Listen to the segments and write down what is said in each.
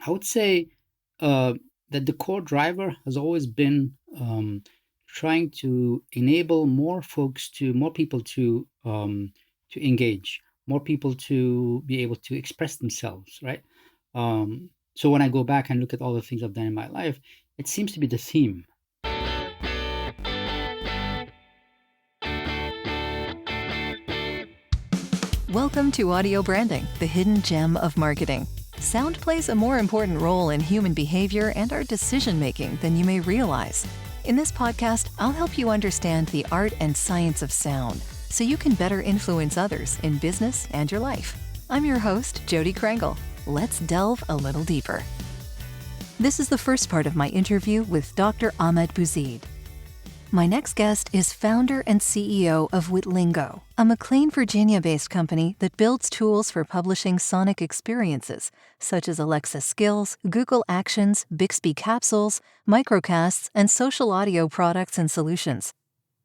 I would say uh, that the core driver has always been trying to enable more people to engage, more people to be able to express themselves, right? So when I go back and look at all the things I've done in my life, it seems to be the theme. Welcome to Audio Branding, the hidden gem of marketing. Sound plays a more important role in human behavior and our decision-making than you may realize. In this podcast, I'll help you understand the art and science of sound so you can better influence others in business and your life. I'm your host, Jody Krangle. Let's delve a little deeper. This is the first part of my interview with Dr. Ahmed Bouzid. My next guest is founder and CEO of Wit Lingo, a McLean, Virginia-based company that builds tools for publishing sonic experiences, such as Alexa Skills, Google Actions, Bixby Capsules, microcasts, and social audio products and solutions.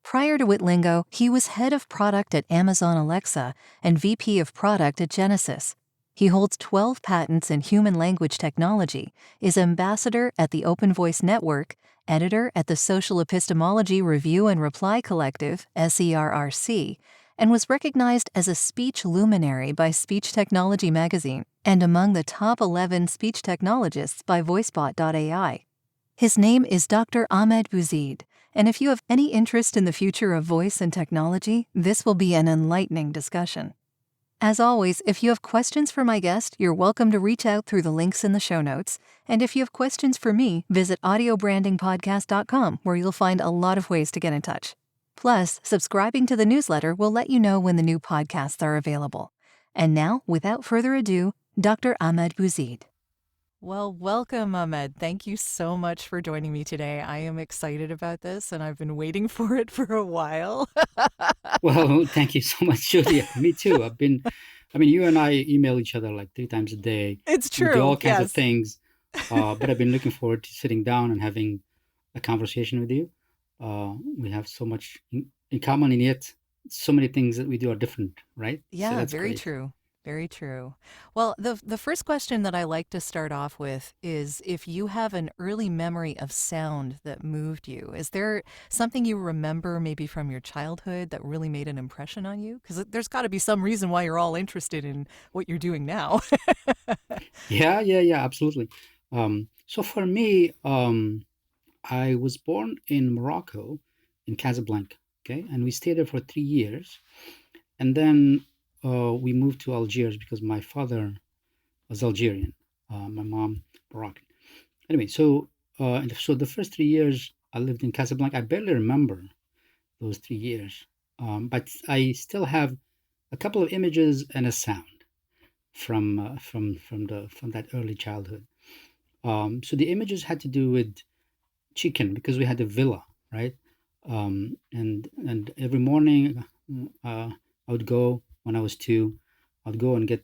Prior to Wit Lingo, he was head of product at Amazon Alexa and VP of product at Genesis. He holds 12 patents in human language technology, is ambassador at the Open Voice Network, editor at the Social Epistemology Review and Reply Collective, SERRC, and was recognized as a speech luminary by Speech Technology magazine and among the top 11 speech technologists by Voicebot.ai. His name is Dr. Ahmed Bouzid, and if you have any interest in the future of voice and technology, this will be an enlightening discussion. As always, if you have questions for my guest, you're welcome to reach out through the links in the show notes. And if you have questions for me, visit audiobrandingpodcast.com, where you'll find a lot of ways to get in touch. Plus, subscribing to the newsletter will let you know when the new podcasts are available. And now, without further ado, Dr. Ahmed Bouzid. Well, welcome, Ahmed. Thank you so much for joining me today. I am excited about this, and I've been waiting for it for a while. Well, thank you so much, Julia. Me too. You and I email each other like 3 times a day. It's We do true, all kinds of yes. things, but I've been looking forward to sitting down and having a conversation with you. We have so much in common, and yet so many things that we do are different, right? So Yeah, that's very great. true. Very true. Well, the first question that I like to start off with is if you have an early memory of sound that moved you. Is there something you remember maybe from your childhood that really made an impression on you? Because there's got to be some reason why you're all interested in what you're doing now. Yeah, absolutely. So for me, I was born in Morocco, in Casablanca, okay, and we stayed there for 3 years, and then we moved to Algiers because my father was Algerian, my mom Moroccan. Anyway, so the first 3 years I lived in Casablanca. I barely remember those 3 years, but I still have a couple of images and a sound from that early childhood. So the images had to do with chicken because we had a villa, right? And every morning, I would go when I was two. I'd go and get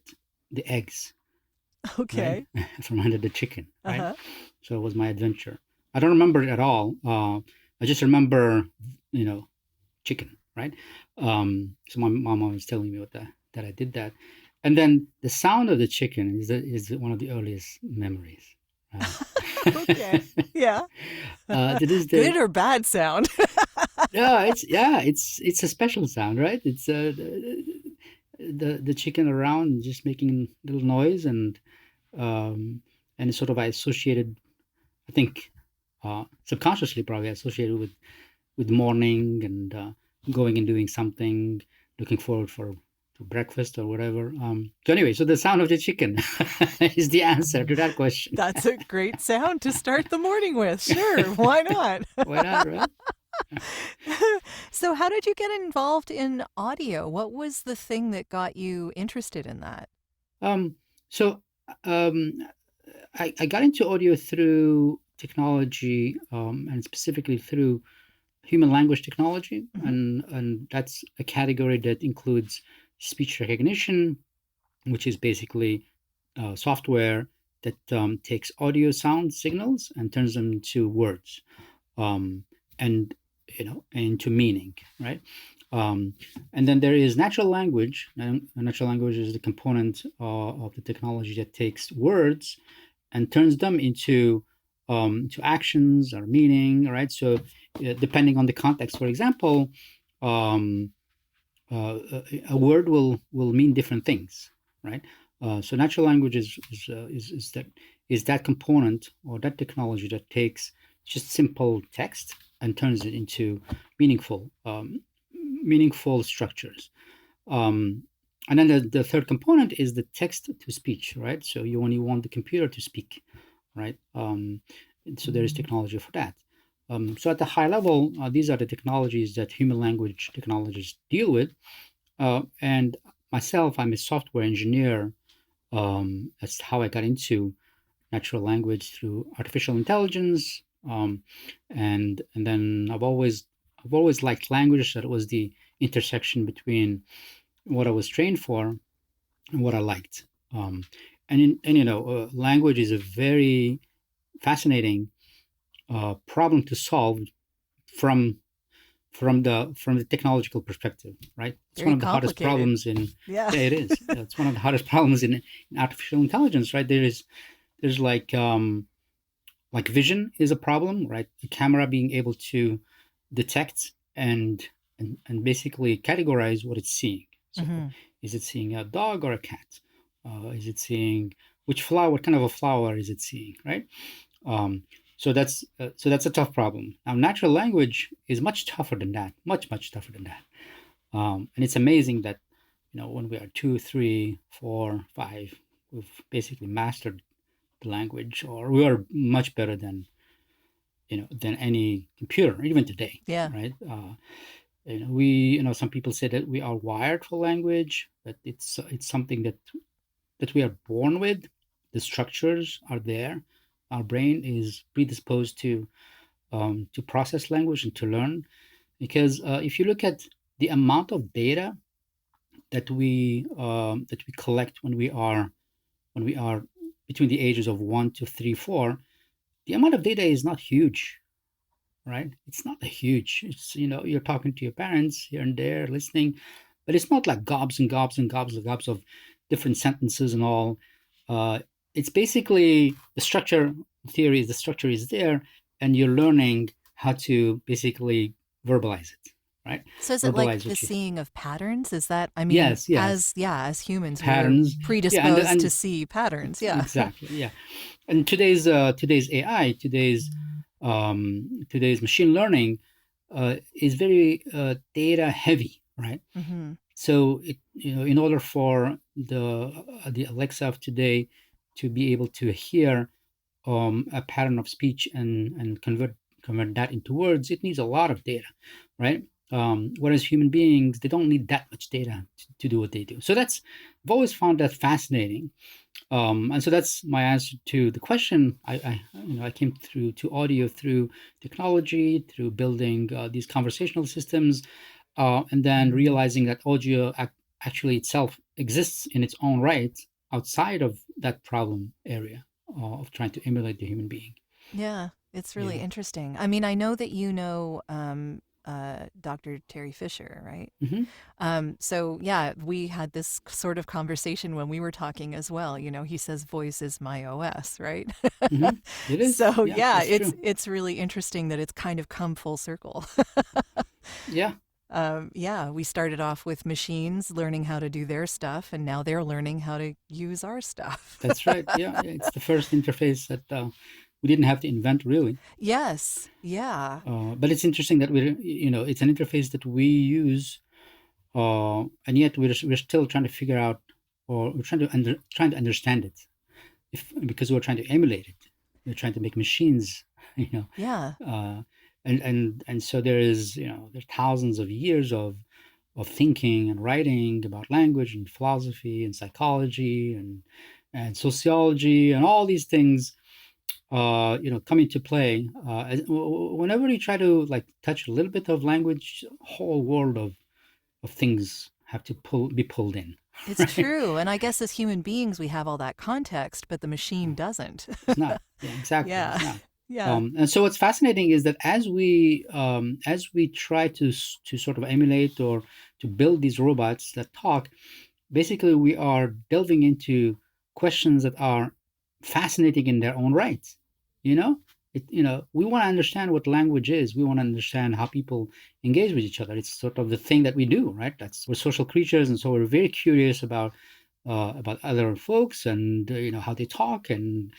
the eggs, right, Okay. from under the chicken, right? Uh-huh. So it was my adventure. I don't remember it at all. I just remember, chicken, right? So my mom always telling me that I did that, and then the sound of the chicken is one of the earliest memories. Okay. Yeah. That is the Good or bad sound? it's a special sound, right? It's the chicken around just making little noise, and it's sort of associated, I think, subconsciously probably associated with morning and going and doing something, looking forward to breakfast or whatever. So anyway, so the sound of the chicken is the answer to that question. That's a great sound to start the morning with. Sure, why not? Why not, right? So, how did you get involved in audio? What was the thing that got you interested in that? So um, I got into audio through technology, and specifically through human language technology, Hmm. and that's a category that includes speech recognition, which is basically software that takes audio sound signals and turns them into words, um, and into meaning, right? Um, and then there is natural language, and natural language is the component of the technology that takes words and turns them into to actions or meaning, right? So depending on the context, for example, um, a word will mean different things, right? So natural language is that component or that technology that takes just simple text and turns it into meaningful meaningful structures. Um, and then the third component is the text to speech, right? So you only want the computer to speak, right? So there is technology for that. So at the high level, these are the technologies that human language technologists deal with. And myself, I'm a software engineer. That's how I got into natural language through artificial intelligence. And then I've always liked language. That was the intersection between what I was trained for and what I liked. Language is a very fascinating problem to solve from from the technological perspective, right? It's Very one of the hardest complicated. problems in Yeah. yeah, it is. It's one of the hardest problems in artificial intelligence, right? There's like vision is a problem, right? The camera being able to detect and basically categorize what it's seeing. So hmm is it seeing a dog or a cat? Is it seeing which flower? What kind of a flower is it seeing, right? Um, so that's a tough problem. Now, natural language is much tougher than that, much tougher than that. And it's amazing that when we are 2, 3, 4, 5, we've basically mastered the language, or we are much better than any computer, even today, Yeah. right? Some people say that we are wired for language, that it's something that we are born with. The structures are there. Our brain is predisposed to process language and to learn. Because if you look at the amount of data that we collect when we are between the ages of 1 to 3, 4, the amount of data is not huge, right? It's not huge. It's you're talking to your parents here and there, listening, but it's not like gobs and gobs and gobs and gobs of different sentences and all. Uh, it's basically the structure is there, and you're learning how to basically verbalize it, right? So is it like Verbalize the what you. seeing of patterns? Is that, I mean, Yes, yes. as humans, we're Patterns. Yeah, and predisposed to and see patterns. Yeah. exactly, yeah. And today's AI, today's machine learning is very data heavy, right? hmm So in order for the Alexa of today to be able to hear a pattern of speech and convert that into words, it needs a lot of data, right? Whereas human beings, they don't need that much data to do what they do. So I've always found that fascinating. And so that's my answer to the question. I came through to audio through technology, through building these conversational systems, and then realizing that audio actually itself exists in its own right outside of that problem area of trying to emulate the human being. Yeah, it's really Yeah. interesting. I mean, I know that you know Dr. Terry Fisher, right? Hmm. So yeah, we had this sort of conversation when we were talking as well. You know, he says voice is my OS, right? Hmm. It is. So Yeah, yeah, that's true. it's really interesting that it's kind of come full circle. Yeah, Yeah, we started off with machines learning how to do their stuff, and now they're learning how to use our stuff. that's right. Yeah, yeah, it's the first interface that we didn't have to invent, really. Yes, yeah. But it's interesting that it's an interface that we use, and yet we're still trying to figure out, or we're trying to understand it, because we're trying to emulate it. We're trying to make machines, you know, Yeah. and so there's thousands of years of thinking and writing about language and philosophy and psychology and sociology and all these things come into play. Whenever you try to like touch a little bit of language, a whole world of things have to be pulled in, It's right? true. And I guess as human beings, we have all that context, but the machine doesn't. It's not. Yeah, exactly. It's Yeah. not. Yeah. And so what's fascinating is that as we try to sort of emulate or to build these robots that talk, basically we are delving into questions that are fascinating in their own right. You know, we want to understand what language is. We want to understand how people engage with each other. It's sort of the thing that we do, right? We're social creatures, and so we're very curious about other folks, and how they talk, and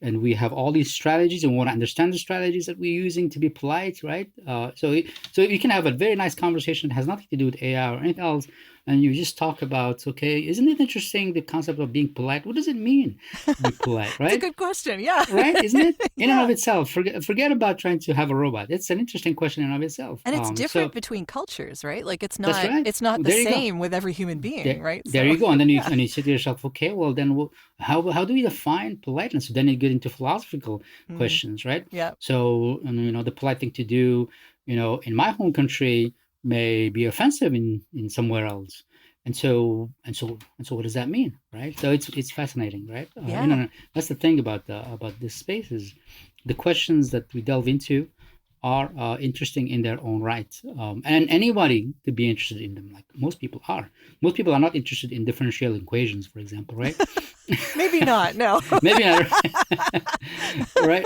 we have all these strategies, and we want to understand the strategies that we're using to be polite, right? So you can have a very nice conversation that has nothing to do with AI or anything else, and you just talk about, okay, isn't it interesting, the concept of being polite? What does it mean to be polite, It's a right? good question. Yeah. Right? Isn't it? In and Yeah. of itself, forget about trying to have a robot. It's an interesting question in and of itself. And it's So different between cultures, right? Like that's right. it's not the There you go. same with every human being, right? There So you go. And then yeah. you say to yourself, okay, well then, how do we define politeness? So then you get into philosophical questions, right? Yeah. So the polite thing to do, in my home country may be offensive in somewhere else. And so what does that mean, right? So it's fascinating, right? Yeah. That's the thing about this space, is the questions that we delve into are interesting in their own right, and anybody could be interested in them. Like most people are. Most people are not interested in differential equations, for example, right? Maybe not. No. Maybe not, right?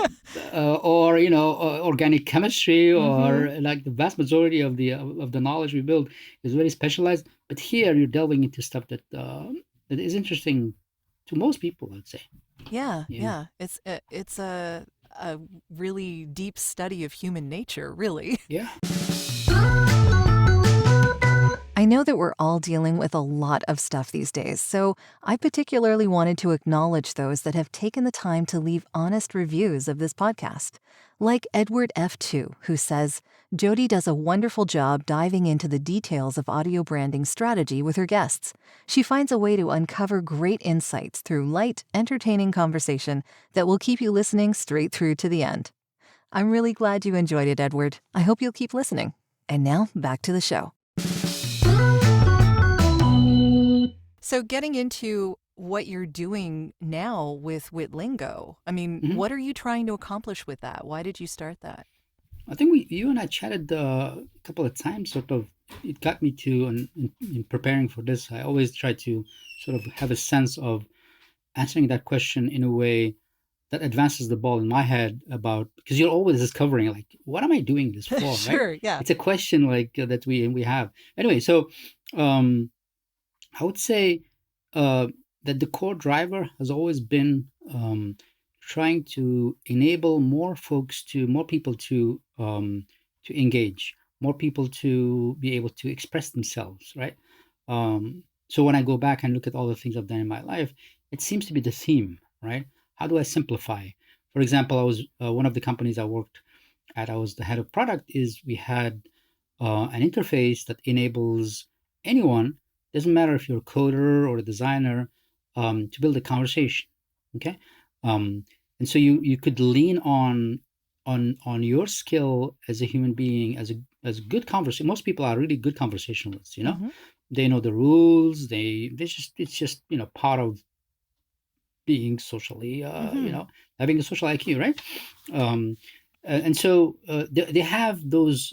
Or organic chemistry, or like the vast majority of the knowledge we build is very specialized. But here you're delving into stuff that is interesting to most people, I'd say. Yeah. Yeah. Yeah. It's a really deep study of human nature, really. Yeah. I know that we're all dealing with a lot of stuff these days, so I particularly wanted to acknowledge those that have taken the time to leave honest reviews of this podcast. Like Edward F2, who says, Jody does a wonderful job diving into the details of audio branding strategy with her guests. She finds a way to uncover great insights through light, entertaining conversation that will keep you listening straight through to the end. I'm really glad you enjoyed it, Edward. I hope you'll keep listening. And now, back to the show. So getting into what you're doing now with Wit Lingo, I mean, what are you trying to accomplish with that? Why did you start that? I think you and I chatted a couple of times. Sort of, it got me to, in preparing for this, I always try to sort of have a sense of answering that question in a way that advances the ball in my head, about, because you're always discovering, like, what am I doing this for? Sure, right? yeah. It's a question like that we have. Anyway, so I would say that the core driver has always been trying to enable more people to engage, more people to be able to express themselves, right? So when I go back and look at all the things I've done in my life, it seems to be the theme, right? How do I simplify? For example, I was one of the companies I worked at, I was the head of product. Is we had an interface that enables anyone, doesn't matter if you're a coder or a designer, to build a conversation. Okay, and so you could lean on your skill as a human being, as a good conversation. Most people are really good conversationalists. They know the rules. It's just part of being socially, having a social IQ, right? And so they have those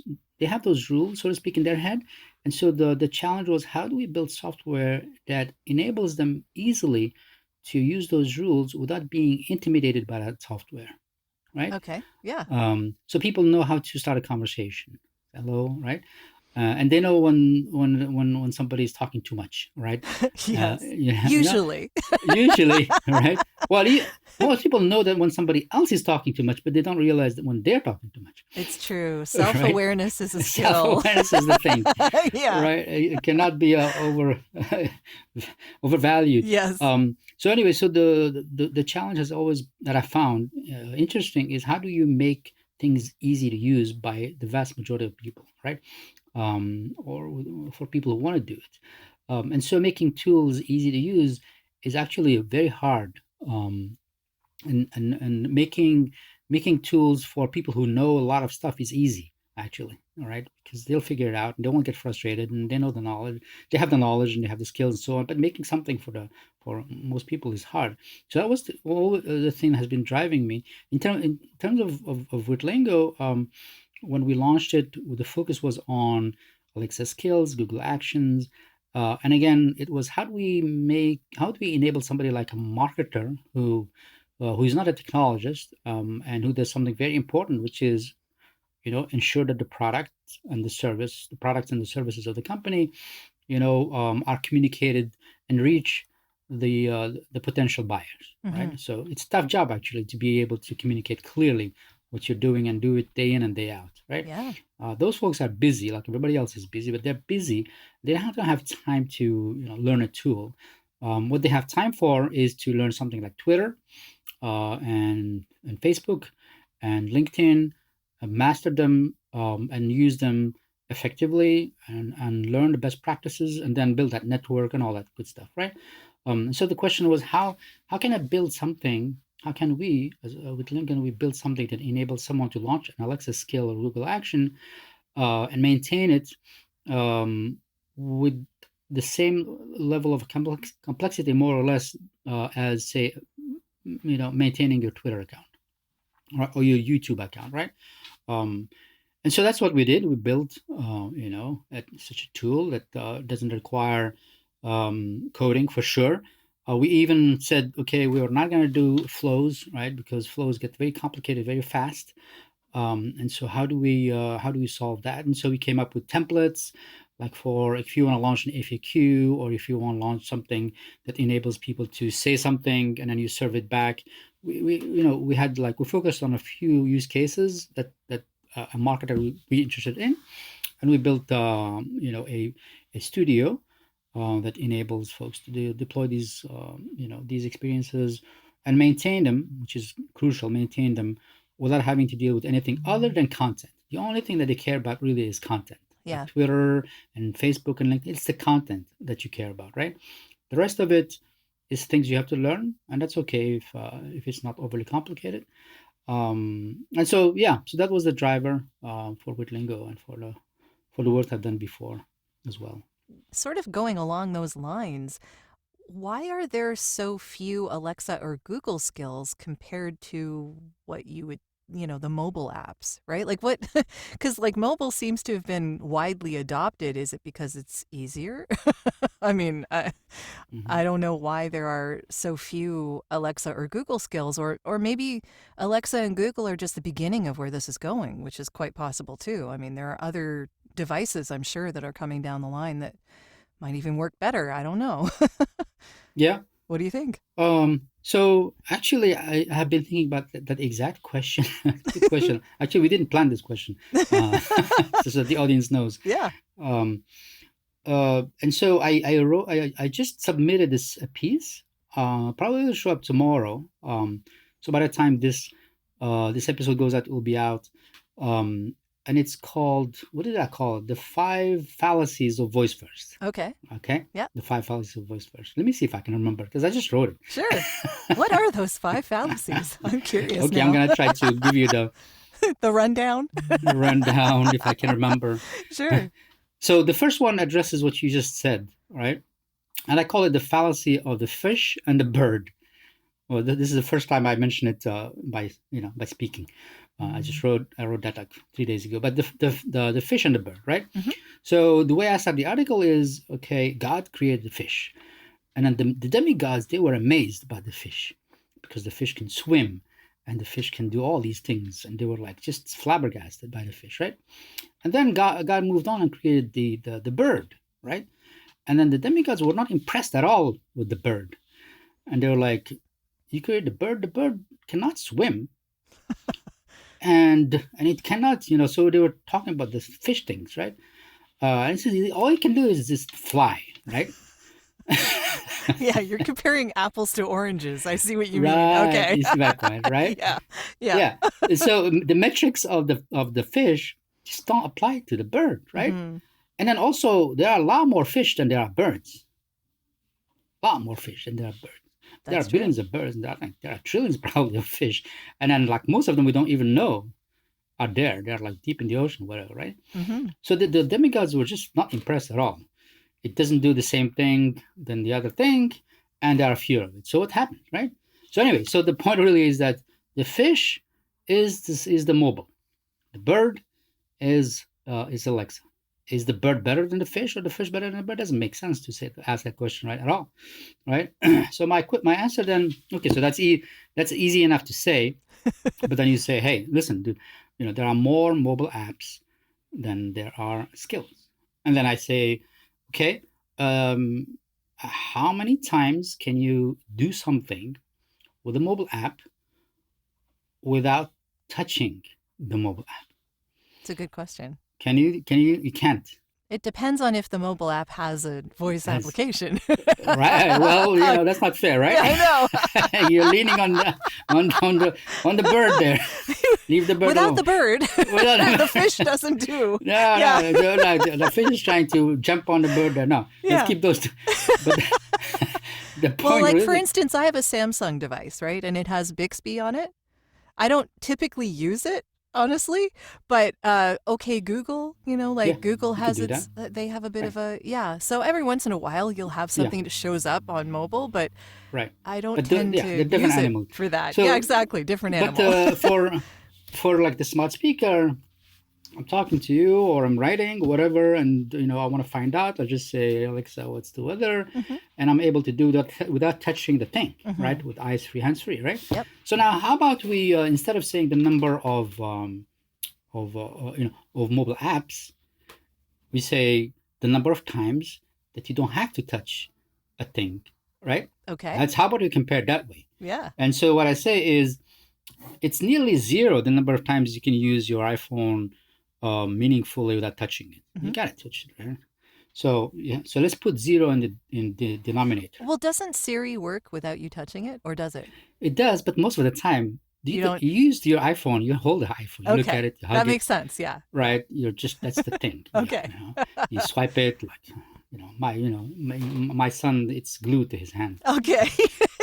rules, so to speak, in their head. And so the challenge was, how do we build software that enables them easily to use those rules without being intimidated by that software, right? Okay, yeah. So people know how to start a conversation. Hello, right? And they know when somebody is talking too much, right? Yes. Yeah, Usually. usually, right? Well, most people know that when somebody else is talking too much, but they don't realize that when they're talking too much. It's true. Self-awareness is a skill. Self-awareness is the thing. Yeah. Right? It cannot be overvalued. Yes. So anyway, so the challenge has always, that I found interesting, is how do you make things easy to use by the vast majority of people, right? Or for people who want to do it. And so making tools easy to use is actually very hard. And making tools for people who know a lot of stuff is easy, actually. All right, because they'll figure it out and they won't get frustrated, and they know the knowledge, they have the knowledge and they have the skills and so on. But making something for most people is hard. So that was the thing that has been driving me in terms of Wit Lingo. When we launched it, the focus was on Alexa skills, Google Actions, and again, it was how do we enable somebody like a marketer who who is not a technologist, and who does something very important, which is, ensure that the products and the services of the company, are communicated and reach the potential buyers, right? So it's a tough job actually to be able to communicate clearly what you're doing and do it day in and day out, right? Yeah. Those folks are busy, like everybody else is busy, but they're busy. They don't have time to learn a tool. What they have time for is to learn something like Twitter, and Facebook and LinkedIn, master them, and use them effectively, and learn the best practices, and then build that network and all that good stuff, right? So the question was, how can I build something? How can we, with Lincoln, we build something that enables someone to launch an Alexa skill or Google action, and maintain it, with the same level of complexity, more or less, as, say, maintaining your Twitter account, or your YouTube account, right? And so that's what we did. We built, such a tool that doesn't require coding for sure. We even said, okay, we are not going to do flows, right? Because flows get very complicated very fast. And so how do we solve that? And so we came up with templates, like for if you want to launch an FAQ, or if you want to launch something that enables people to say something and then you serve it back. We had, like, we focused on a few use cases that a marketer would be interested in, and we built a studio that enables folks to deploy these these experiences and maintain them, which is crucial. Maintain them without having to deal with anything other than content. The only thing that they care about really is content. Yeah. Like Twitter and Facebook and LinkedIn, it's the content that you care about, right? The rest of it is things you have to learn, and that's okay if it's not overly complicated. And so so that was the driver for Wit Lingo, and for the work I've done before as well. Sort of going along those lines, why are there so few Alexa or Google skills compared to what you would, the mobile apps, right? Like what, because like mobile seems to have been widely adopted. Is it because it's easier? I mean, I don't know why there are so few Alexa or Google skills, or maybe Alexa and Google are just the beginning of where this is going, which is quite possible too. I mean, there are other devices, I'm sure, that are coming down the line that might even work better. I don't know. Yeah. What do you think? So actually, I have been thinking about that exact question. Good question. Actually, we didn't plan this question, so that the audience knows. Yeah. And so I just submitted this piece. Probably will show up tomorrow. So by the time this episode goes out, it will be out. And it's called, what did I call it? The 5 fallacies of voice first. Okay. Okay. Yeah. The 5 fallacies of voice first. Let me see if I can remember, because I just wrote it. Sure. What are those 5 fallacies? I'm curious. Okay, now. I'm gonna try to give you the rundown. rundown if I can remember. Sure. So the first one addresses what you just said, right? And I call it the fallacy of the fish and the bird. Well, this is the first time I mention it by speaking. I wrote that like 3 days ago. But the fish and the bird, right? So the way I start the article is, okay, God created the fish, and then the demigods, they were amazed by the fish, because the fish can swim, and the fish can do all these things, and they were like just flabbergasted by the fish, right? And then God moved on and created the bird, right? And then the demigods were not impressed at all with the bird, and they were like, "You created the bird cannot swim." And it cannot, so they were talking about the fish things, right? And so all it can do is just fly, right? Yeah, you're comparing apples to oranges. I see what you mean. Right. Okay. You see my point, right? Yeah. So the metrics of the fish just don't apply to the bird, right? And then also, there are a lot more fish than there are birds. A lot more fish than there are birds. There are billions of birds, and there are trillions probably of fish. And then, like, most of them we don't even know are there. They're like deep in the ocean, whatever, right? So the demigods were just not impressed at all. It doesn't do the same thing than the other thing, and there are fewer of it. So what happened, right? So anyway, so the point really is that the fish is the mobile. The bird is Alexa. is the bird better than the fish or the fish better than the bird? Doesn't make sense to ask that question, right, at all, right? So my answer then, okay, so that's easy enough to say, but then you say, hey, listen, dude, there are more mobile apps than there are skills. And then I say, okay, how many times can you do something with a mobile app without touching the mobile app? It's a good question. Can you? You can't. It depends on if the mobile app has a voice application. Right. Well, that's not fair, right? Yeah, I know. You're leaning on the bird there. Leave the bird without alone. The bird. The fish doesn't do. No, the fish is trying to jump on the bird there. No, let's keep those two. But the point, well, like really, for instance, I have a Samsung device, right? And it has Bixby on it. I don't typically use it, honestly, but okay Google, Google has they have a bit of a, so every once in a while you'll have something that shows up on mobile, but I don't tend to use animal. it for that. So, exactly, different animal. But for like the smart speaker, I'm talking to you or I'm writing, whatever, and I want to find out. I just say, Alexa, what's the weather? Mm-hmm. And I'm able to do that without touching the thing, right? With eyes free, hands free, right? Yep. So now, how about we instead of saying the number of mobile apps, we say the number of times that you don't have to touch a thing, right? Okay. That's how about we compare that way? Yeah. And so what I say is, it's nearly zero the number of times you can use your iPhone meaningfully without touching it. Mm-hmm. You gotta touch it, right? So let's put zero in the denominator. Well, doesn't Siri work without you touching it, or does it? It does, but most of the time, you use your iPhone. You hold the iPhone. You look at it. You hug that makes sense. Yeah. Right. That's the thing. Okay. You swipe it my son. It's glued to his hand. Okay.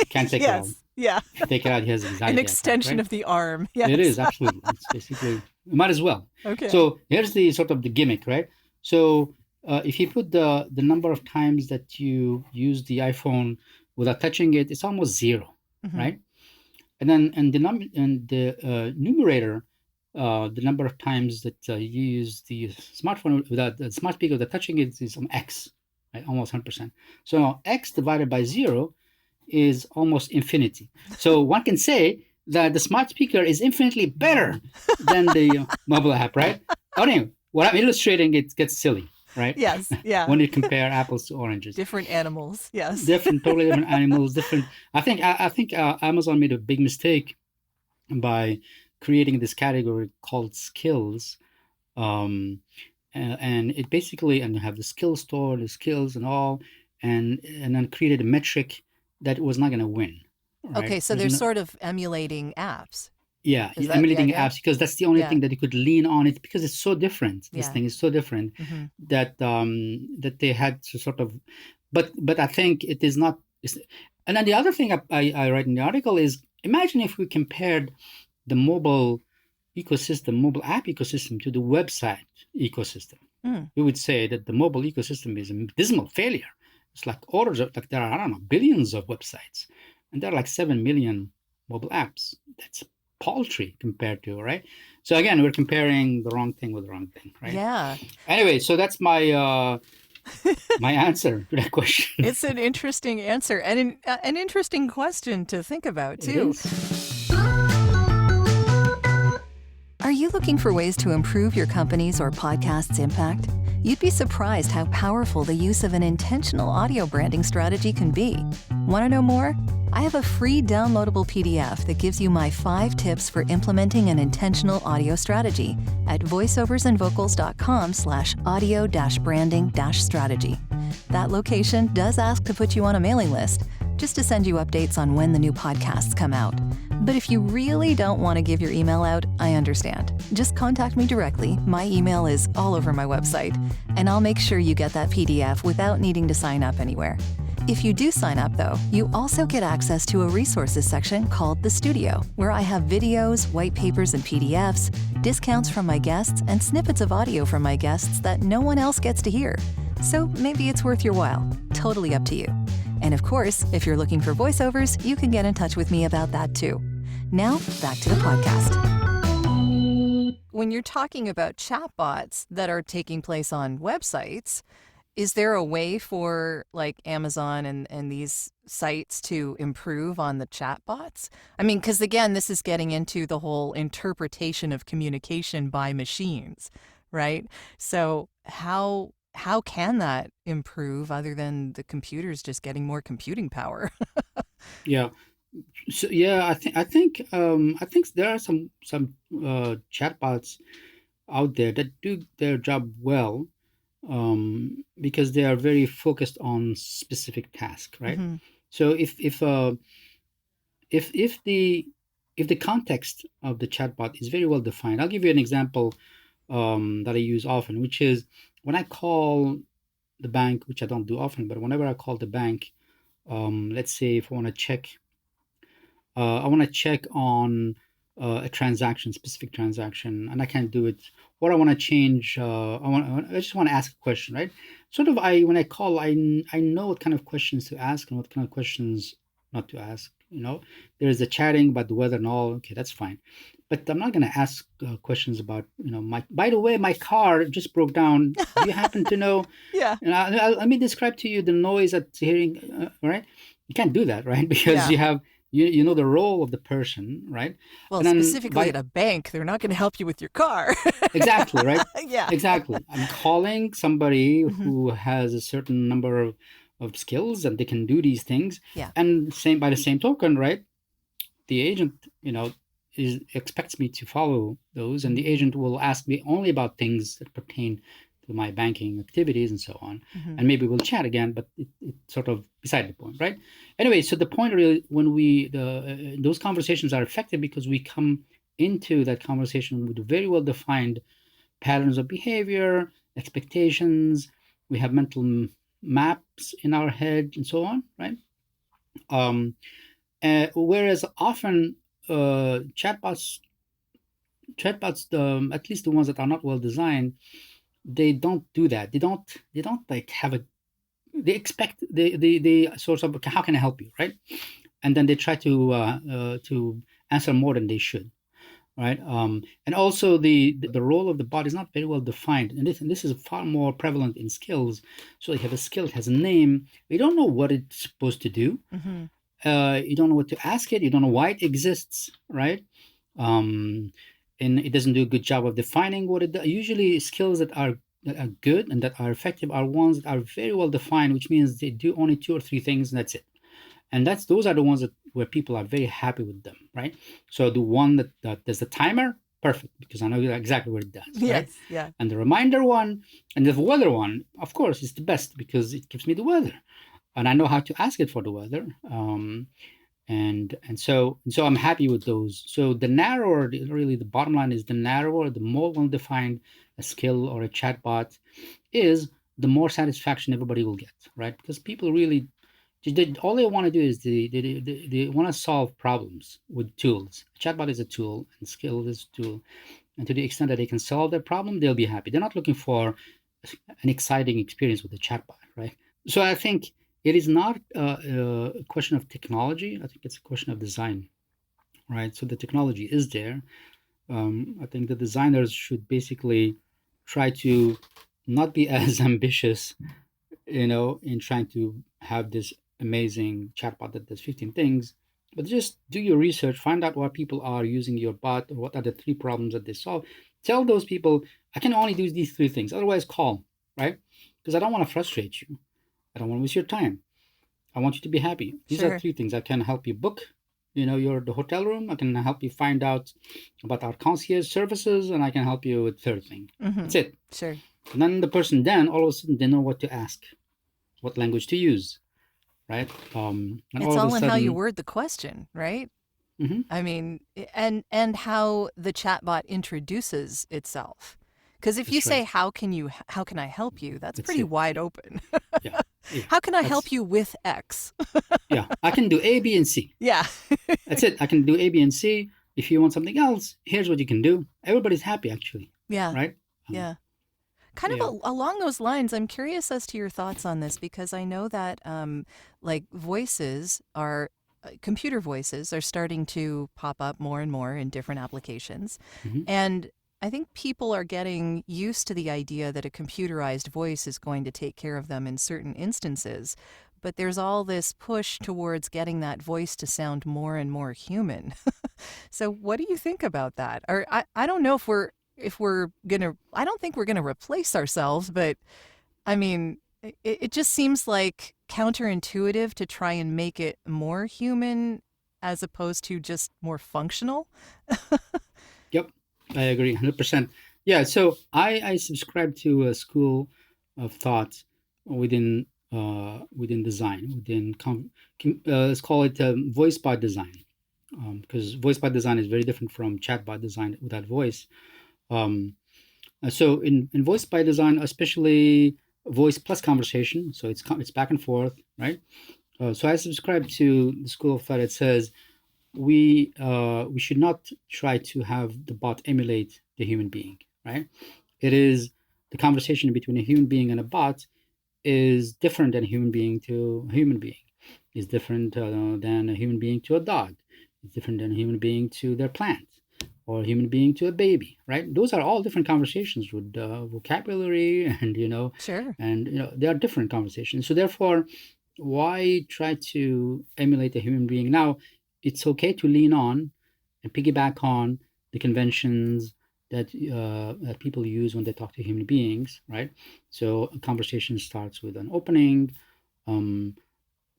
Can't take it out. Yeah. Take it out. He has anxiety. An extension of the arm. Yes. It is, absolutely. It's basically, might as well. Okay. So here's the sort of the gimmick, right? So if you put the number of times that you use the iPhone without touching it, it's almost zero, right? And then the numerator, the number of times that you use the smartphone without the smart speaker without touching it is X, right? Almost 100%. So X divided by zero is almost infinity. So one can say that the smart speaker is infinitely better than the mobile app, right? Anyway, what I'm illustrating, it gets silly, right? Yes, yeah. When you compare apples to oranges. Different animals, yes. Totally different animals, different. I think Amazon made a big mistake by creating this category called skills. And it basically, and you have the skill store, the skills and all, and then created a metric that was not going to win. Right? Okay, so they're sort of emulating apps. Yeah, emulating apps, because that's the only thing that you could lean on it, because it's so different. This thing is so different that they had to sort of, but I think it is not. And then the other thing I write in the article is, imagine if we compared the mobile ecosystem, mobile app ecosystem, to the website ecosystem. We would say that the mobile ecosystem is a dismal failure. It's like there are, I don't know, billions of websites, and there are like 7 million mobile apps. That's paltry compared to, right? So again, we're comparing the wrong thing with the wrong thing, right? Yeah. Anyway, so that's my my answer to that question. It's an interesting answer and an interesting question to think about too. Are you looking for ways to improve your company's or podcast's impact? You'd be surprised how powerful the use of an intentional audio branding strategy can be. Want to know more? I have a free downloadable PDF that gives you my 5 tips for implementing an intentional audio strategy at voiceoversandvocals.com/audio-branding-strategy. That location does ask to put you on a mailing list, just to send you updates on when the new podcasts come out. But if you really don't want to give your email out, I understand. Just contact me directly. My email is all over my website, and I'll make sure you get that PDF without needing to sign up anywhere. If you do sign up, though, you also get access to a resources section called The Studio, where I have videos, white papers, and PDFs, discounts from my guests, and snippets of audio from my guests that no one else gets to hear. So maybe it's worth your while. Totally up to you. And of course, if you're looking for voiceovers, you can get in touch with me about that too. Now, back to the podcast. when you're talking about chatbots that are taking place on websites, is there a way for like Amazon and these sites to improve on the chatbots? I mean, because again, this is getting into the whole interpretation of communication by machines, right? So how can that improve other than the computers just getting more computing power? Yeah. So yeah, I think there are some chatbots out there that do their job well, because they are very focused on specific task, right? Hmm. So if the context of the chatbot is very well defined, I'll give you an example that I use often, which is when I call the bank, which I don't do often, but whenever I call the bank, let's say if I want to check on a transaction, specific transaction, and I can't do it, or I want to change. I just want to ask a question, right? Sort of, when I call, I know what kind of questions to ask and what kind of questions not to ask. There is the chatting about the weather and all. Okay, that's fine, but I'm not going to ask questions about, my. By the way, my car just broke down. Do you happen to know? Yeah. And let me describe to you the noise that's hearing. Right? You can't do that, right? Because Yeah. you know the role of the person, right? Well, And then specifically at a bank, they're not going to help you with your car. exactly, right? Yeah. Exactly. I'm calling somebody Hmm. who has a certain number of skills and they can do these things. Yeah. And same by the same token, right? The agent, expects me to follow those, and the agent will ask me only about things that pertain to my banking activities and so on. Hmm. And maybe we'll chat again, but it's sort of beside the point, right? Anyway, so the point really, when those conversations are effective because we come into that conversation with very well defined patterns of behavior, expectations. We have mental maps in our head and so on, right? Um, whereas often chatbots, at least the ones that are not well designed, they don't do that. They don't like have a. They expect they sort of, how can I help you, right? And then they try to answer more than they should, right? And also the role of the body is not very well defined, and this is far more prevalent in skills. So you have a skill, it has a name, you don't know what it's supposed to do. Hmm. You don't know what to ask it. You don't know why it exists, right? Um, and it doesn't do a good job of defining what it does. Usually, skills that are good and that are effective are ones that are very well defined, which means they do only two or three things, and that's it. And those are the ones where people are very happy with them, right? So the one that does the timer, perfect, because I know exactly what it does, right? Yes. Yeah. And the reminder one and the weather one, of course, is the best because it gives me the weather and I know how to ask it for the weather. And so I'm happy with those. So the narrower, really, the bottom line is the narrower, the more well defined a skill or a chatbot is, the more satisfaction everybody will get, right? Because people really, all they want to do is they want to solve problems with tools. A chatbot is a tool, and skill is a tool. And to the extent that they can solve their problem, they'll be happy. They're not looking for an exciting experience with a chatbot, right? So I think it is not a question of technology. I think it's a question of design, right? So the technology is there. I think the designers should basically try to not be as ambitious, in trying to have this amazing chatbot that does 15 things, but just do your research, find out why people are using your bot or what are the three problems that they solve. Tell those people, I can only do these three things, otherwise call, right? Because I don't want to frustrate you. I don't want to waste your time. I want you to be happy. These are Sure. three things. I can help you book, the hotel room. I can help you find out about our concierge services, and I can help you with third thing. Hmm. That's it. Sure. And then the person, then all of a sudden, they know what to ask, what language to use, right? And It's all of a all in how you sudden, word the question, right? mhm, I mean, and how the chatbot introduces itself. Because if you that's say right. how can I help you, that's That's pretty it. wide open. Yeah, yeah. How can I help That's you with X? yeah. I can do A, B, and C. Yeah. That's it. I can do A, B, and C. If you want something else, here's what you can do. Everybody's happy, actually, Yeah. right? Yeah. Kind of Yeah. along those lines, I'm curious as to your thoughts on this because I know that like computer voices are starting to pop up more and more in different applications. Hmm. And I think people are getting used to the idea that a computerized voice is going to take care of them in certain instances. But there's all this push towards getting that voice to sound more and more human. So what do you think about that? Or I don't know if we're gonna I don't think we're gonna replace ourselves, but I mean it just seems like counterintuitive to try and make it more human as opposed to just more functional. Yep, I agree 100%. Yeah, so I subscribe to a school of thought within within design, let's call it voice bot design, because voice bot design is very different from chatbot design without voice. Um, so in voice by design, especially voice plus conversation, so it's back and forth, right? So I subscribe to the school of thought that says we should not try to have the bot emulate the human being, right? It is the conversation between a human being and a bot is different than a human being to a human being. Is different than a human being to a dog. It's different than a human being to their plant or a human being to a baby, right? Those are all different conversations with vocabulary and Sure. they are different conversations. So therefore, why try to emulate a human being? Now, it's okay to lean on and piggyback on the conventions that people use when they talk to human beings, right? So a conversation starts with an opening.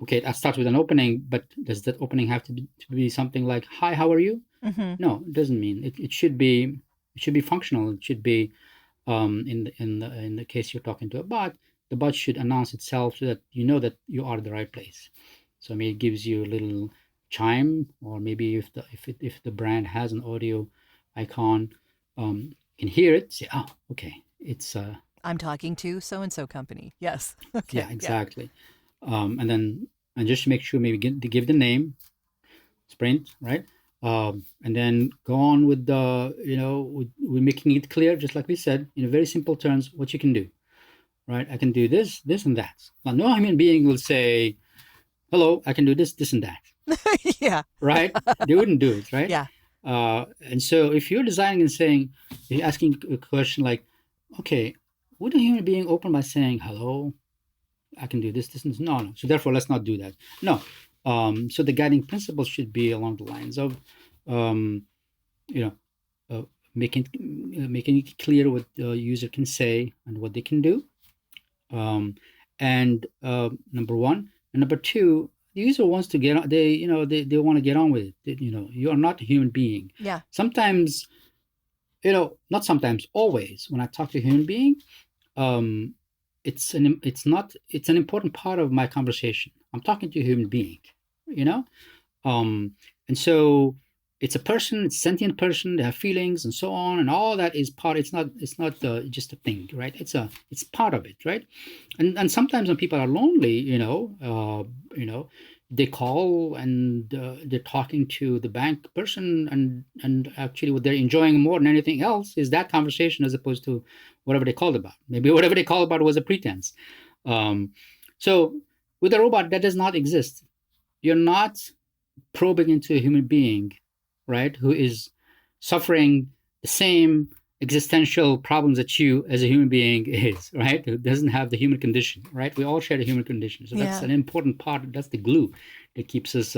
Okay, that starts with an opening, but does that opening have to be something like "Hi, how are you"? Hmm. No, it doesn't mean it. It should be functional. It should be in the case you're talking to a bot, the bot should announce itself so that you know that you are at the right place. So maybe it gives you a little chime, or maybe if the brand has an audio icon, you can hear it. Say, oh, okay, it's I'm talking to so and so company. Yes. Okay. yeah, Yeah. exactly. And just to make sure, maybe give the name, Sprint, right? And then go on with with making it clear, just like we said, in very simple terms, what you can do, right? I can do this, this, and that. Now, no human being will say, "Hello, I can do this, this, and that," Yeah. right? They wouldn't do it, right? Yeah. And so, if you're designing and saying, you're asking a question like, "Okay, would a human being open by saying, 'Hello, I can do this, this, and this'?" No, no. So therefore, let's not do that. No. So the guiding principle should be along the lines of, um, you know, uh, making it clear what the user can say and what they can do. And number one, and number two, the user wants to get on. They want to get on with it. You are not a human being. Yeah. Sometimes, not sometimes, always. When I talk to a human being, um, it's an important part of my conversation. I'm talking to a human being, you know, and so it's a person, it's a sentient person. They have feelings and so on, and all that is part. It's not just a thing, right? It's part of it, right? And sometimes when people are lonely, they call and they're talking to the bank person, and actually what they're enjoying more than anything else is that conversation, as opposed to whatever they called about. Maybe whatever they called about was a pretense. So with a robot, that does not exist. You're not probing into a human being, right, who is suffering the same existential problems that you as a human being is, right? Who doesn't have the human condition, right? We all share the human condition. So that's Yeah. an important part. That's the glue that keeps us,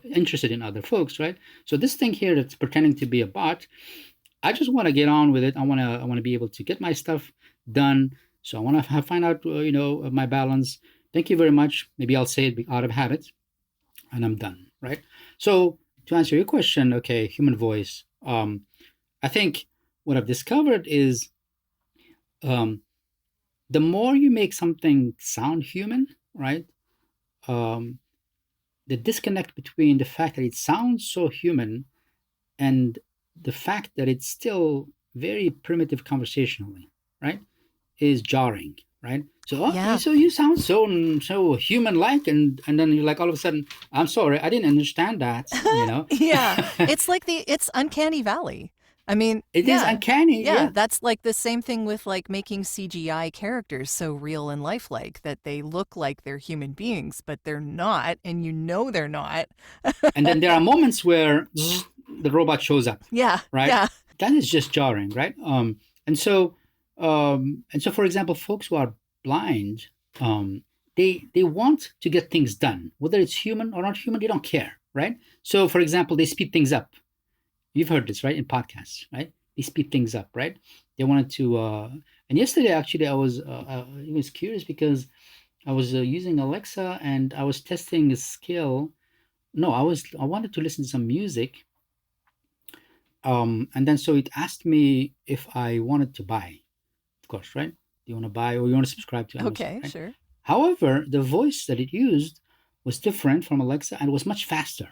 interested in other folks, right? So this thing here that's pretending to be a bot, I just want to get on with it. I want to be able to get my stuff done. So I want to find out, my balance. Thank you very much. Maybe I'll say it out of habit, and I'm done, right? So to answer your question, okay, human voice. I think what I've discovered is, um, the more you make something sound human, right? Um, the disconnect between the fact that it sounds so human and the fact that it's still very primitive conversationally, right, is jarring, right? So, Yeah. so you sound so human-like, and then you're like, all of a sudden, I'm sorry, I didn't understand that, Yeah. It's uncanny valley. I mean, It is yeah. uncanny, Yeah, yeah. that's like the same thing with like making CGI characters so real and lifelike that they look like they're human beings, but they're not, and you know they're not. And then there are moments where the robot shows up, Yeah. right? Yeah. that is just jarring, right? And so, for example, folks who are blind, they want to get things done, whether it's human or not human. They don't care, right? So, for example, they speed things up. You've heard this, right, in podcasts, right? They speed things up, right? They wanted to. And yesterday, actually, I was curious because I was using Alexa and I was testing a skill. No, I wanted to listen to some music, and then so it asked me if I wanted to buy, of course, right? Do you want to buy or you want to subscribe to Amazon, Okay, right? sure. However, the voice that it used was different from Alexa and was much faster.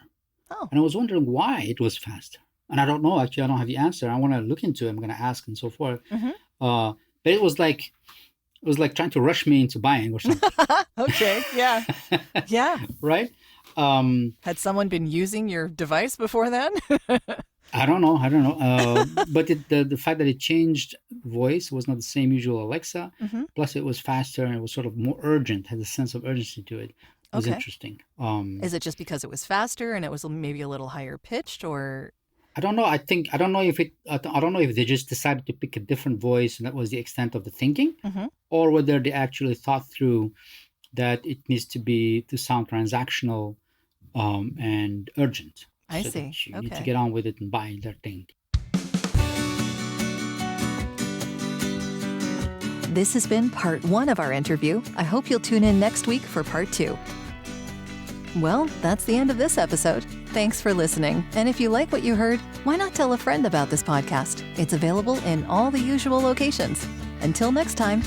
Oh, And I was wondering why it was faster. And I don't know, actually, I don't have the answer. I want to look into it. I'm going to ask and so forth. But it was like trying to rush me into buying or something. okay, yeah, yeah. Right? Had someone been using your device before then? I don't know. But the fact that it changed voice was not the same usual Alexa. Plus, it was faster and it was sort of more urgent, had a sense of urgency to it. It was Okay. interesting. Is it just because it was faster and it was maybe a little higher pitched, or? I don't know. I don't know if they just decided to pick a different voice and that was the extent of the thinking, or whether they actually thought through that it needs to sound transactional and urgent. I so see. That you need to Okay. get on with it and buy their thing. This has been part 1 of our interview. I hope you'll tune in next week for part 2. Well, that's the end of this episode. Thanks for listening. And if you like what you heard, why not tell a friend about this podcast? It's available in all the usual locations. Until next time.